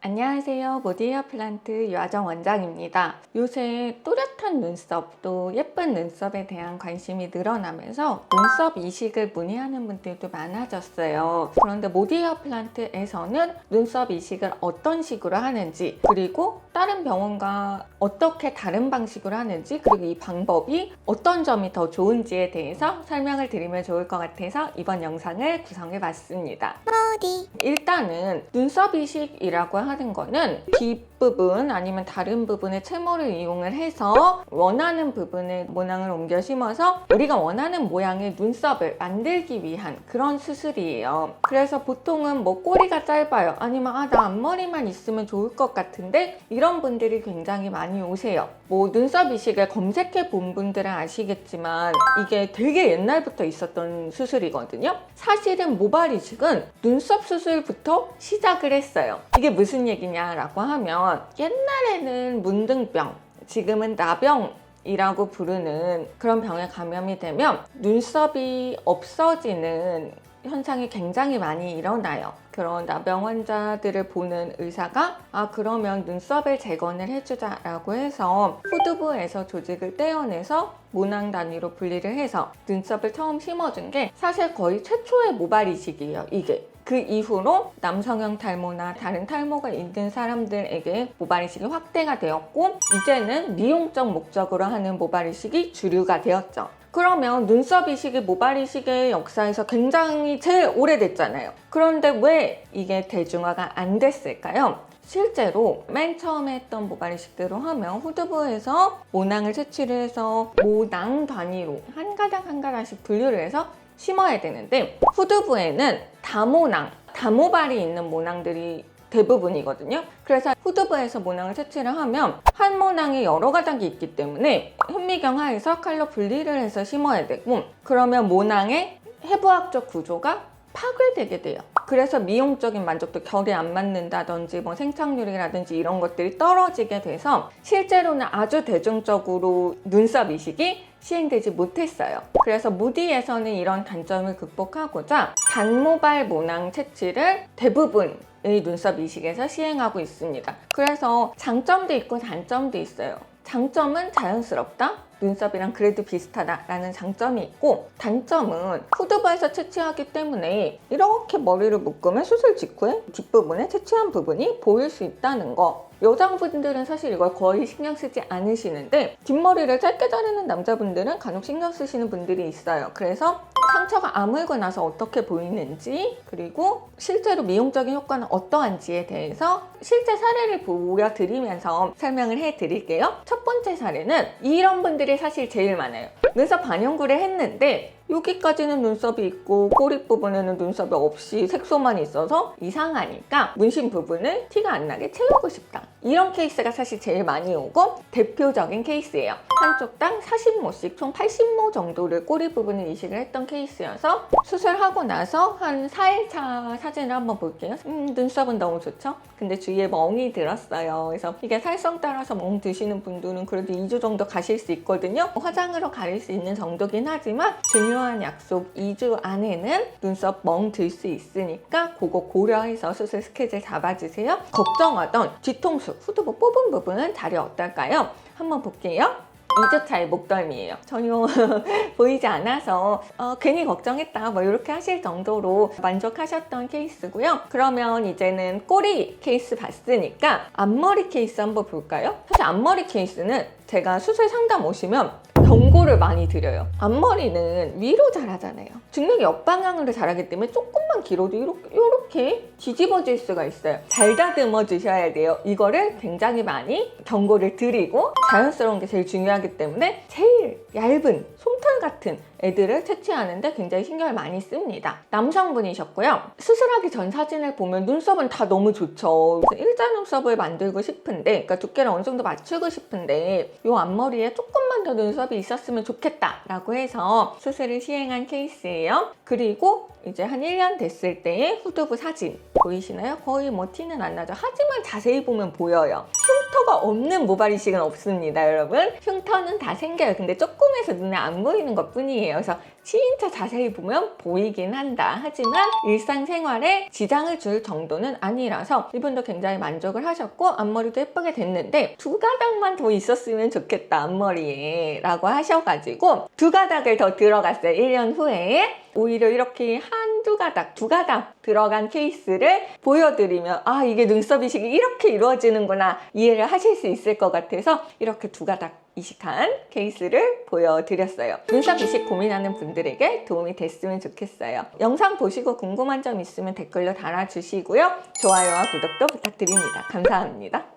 안녕하세요. 모디헤어 플란트 유아정 원장입니다. 요새 또렷한 눈썹, 또 예쁜 눈썹에 대한 관심이 늘어나면서 눈썹 이식을 문의하는 분들도 많아졌어요. 그런데 모디헤어 플란트에서는 눈썹 이식을 어떤 식으로 하는지, 그리고 다른 병원과 어떻게 다른 방식으로 하는지, 그리고 이 방법이 어떤 점이 더 좋은지에 대해서 설명을 드리면 좋을 것 같아서 이번 영상을 구성해 봤습니다. 일단은 눈썹 이식이라고 하는 거는 뒷부분 아니면 다른 부분의 채모를 이용을 해서 원하는 부분에 모낭을 옮겨 심어서 우리가 원하는 모양의 눈썹을 만들기 위한 그런 수술이에요. 그래서 보통은 뭐 꼬리가 짧아요, 아니면 나 앞머리만 있으면 좋을 것 같은데, 이런 분들이 굉장히 많이 오세요. 뭐 눈썹 이식을 검색해 본 분들은 아시겠지만 이게 되게 옛날부터 있었던 수술이거든요. 사실은 모발 이식은 눈썹 수술부터 시작을 했어요. 이게 무슨 얘기냐라고 하면, 옛날에는 문둥병, 지금은 나병이라고 부르는 그런 병에 감염이 되면 눈썹이 없어지는 현상이 굉장히 많이 일어나요. 그런 나병 환자들을 보는 의사가 그러면 눈썹을 재건을 해주자라고 해서 후두부에서 조직을 떼어내서 모낭 단위로 분리를 해서 눈썹을 처음 심어준 게 사실 거의 최초의 모발 이식이에요. 이게 그 이후로 남성형 탈모나 다른 탈모가 있는 사람들에게 모발 이식이 확대가 되었고, 이제는 미용적 목적으로 하는 모발 이식이 주류가 되었죠. 그러면 눈썹 이식이 모발 이식의 역사에서 굉장히 제일 오래됐잖아요. 그런데 왜 이게 대중화가 안 됐을까요? 실제로 맨 처음에 했던 모발 이식대로 하면 후두부에서 모낭을 채취를 해서 모낭 단위로 한 가닥 한 가닥씩 분류를 해서 심어야 되는데, 후두부에는 다모낭, 다모발이 있는 모낭들이 대부분이거든요. 그래서 후두부에서 모낭을 채취를 하면 한 모낭에 여러 가닥이 있기 때문에 현미경 하에서 칼로 분리를 해서 심어야 되고, 그러면 모낭의 해부학적 구조가 파괴되게 돼요. 그래서 미용적인 만족도, 결이 안 맞는다든지 뭐 생착률이라든지 이런 것들이 떨어지게 돼서 실제로는 아주 대중적으로 눈썹 이식이 시행되지 못했어요. 그래서 모디에서는 이런 단점을 극복하고자 단모발 모낭 채취를 대부분 의 눈썹 이식에서 시행하고 있습니다. 그래서 장점도 있고 단점도 있어요. 장점은 자연스럽다, 눈썹이랑 그래도 비슷하다라는 장점이 있고, 단점은 후두부에서 채취하기 때문에 이렇게 머리를 묶으면 수술 직후에 뒷부분에 채취한 부분이 보일 수 있다는 거. 여자분들은 사실 이걸 거의 신경 쓰지 않으시는데, 뒷머리를 짧게 자르는 남자분들은 간혹 신경 쓰시는 분들이 있어요. 그래서 상처가 아물고 나서 어떻게 보이는지, 그리고 실제로 미용적인 효과는 어떠한지에 대해서 실제 사례를 보여드리면서 설명을 해드릴게요. 첫 번째 사례는 이런 분들이 사실 제일 많아요. 눈썹 반영구를 했는데 여기까지는 눈썹이 있고 꼬리 부분에는 눈썹이 없이 색소만 있어서 이상하니까 문신 부분을 티가 안 나게 채우고 싶다. 이런 케이스가 사실 제일 많이 오고 대표적인 케이스예요. 한쪽당 40모씩 총 80모 정도를 꼬리 부분을 이식을 했던 케이스여서, 수술하고 나서 한 4일차 사진을 한번 볼게요. 눈썹은 너무 좋죠? 근데 주위에 멍이 들었어요. 그래서 이게 살성 따라서 멍 드시는 분들은 그래도 2주 정도 가실 수 있거든요. 화장으로 가릴 수 있는 정도긴 하지만 중요한 약속 2주 안에는 눈썹 멍 들 수 있으니까 그거 고려해서 수술 스케줄 잡아주세요. 걱정하던 뒤통수, 후두부 뽑은 부분은 자리 어떨까요? 한번 볼게요. 2주 차의 목덜미예요. 전혀 보이지 않아서 괜히 걱정했다 뭐 이렇게 하실 정도로 만족하셨던 케이스고요. 그러면 이제는 꼬리 케이스 봤으니까 앞머리 케이스 한번 볼까요? 사실 앞머리 케이스는 제가 수술 상담 오시면 경고를 많이 드려요. 앞머리는 위로 자라잖아요. 중력이 역방향으로 자라기 때문에 조금만 길어도 이렇게 뒤집어질 수가 있어요. 잘 다듬어 주셔야 돼요. 이거를 굉장히 많이 경고를 드리고, 자연스러운 게 제일 중요하기 때문에 제일 얇은 솜털 같은 애들을 채취하는데 굉장히 신경을 많이 씁니다. 남성분이셨고요. 수술하기 전 사진을 보면 눈썹은 다 너무 좋죠. 그래서 일자 눈썹을 만들고 싶은데, 그러니까 두께를 어느 정도 맞추고 싶은데 이 앞머리에 조금만 더 눈썹이 있었으면 좋겠다 라고 해서 수술을 시행한 케이스예요. 그리고 이제 한 1년 됐을 때의 후두부 사진 보이시나요? 거의 뭐 티는 안 나죠. 하지만 자세히 보면 보여요. 흉터 수가 없는 모발 이식은 없습니다, 여러분. 흉터는 다 생겨요. 근데 조금해서 눈에 안 보이는 것 뿐이에요. 그래서 진짜 자세히 보면 보이긴 한다. 하지만 일상생활에 지장을 줄 정도는 아니라서 이분도 굉장히 만족을 하셨고 앞머리도 예쁘게 됐는데 두 가닥만 더 있었으면 좋겠다, 앞머리에 라고 하셔가지고 두 가닥을 더 들어갔어요. 1년 후에. 오히려 이렇게 한두 가닥, 두 가닥 들어간 케이스를 보여드리면 아, 이게 눈썹 이식이 이렇게 이루어지는구나 이해를 하실 수 있을 것 같아서 이렇게 두 가닥 이식한 케이스를 보여드렸어요. 눈썹 이식 고민하는 분들에게 도움이 됐으면 좋겠어요. 영상 보시고 궁금한 점 있으면 댓글로 달아주시고요. 좋아요와 구독도 부탁드립니다. 감사합니다.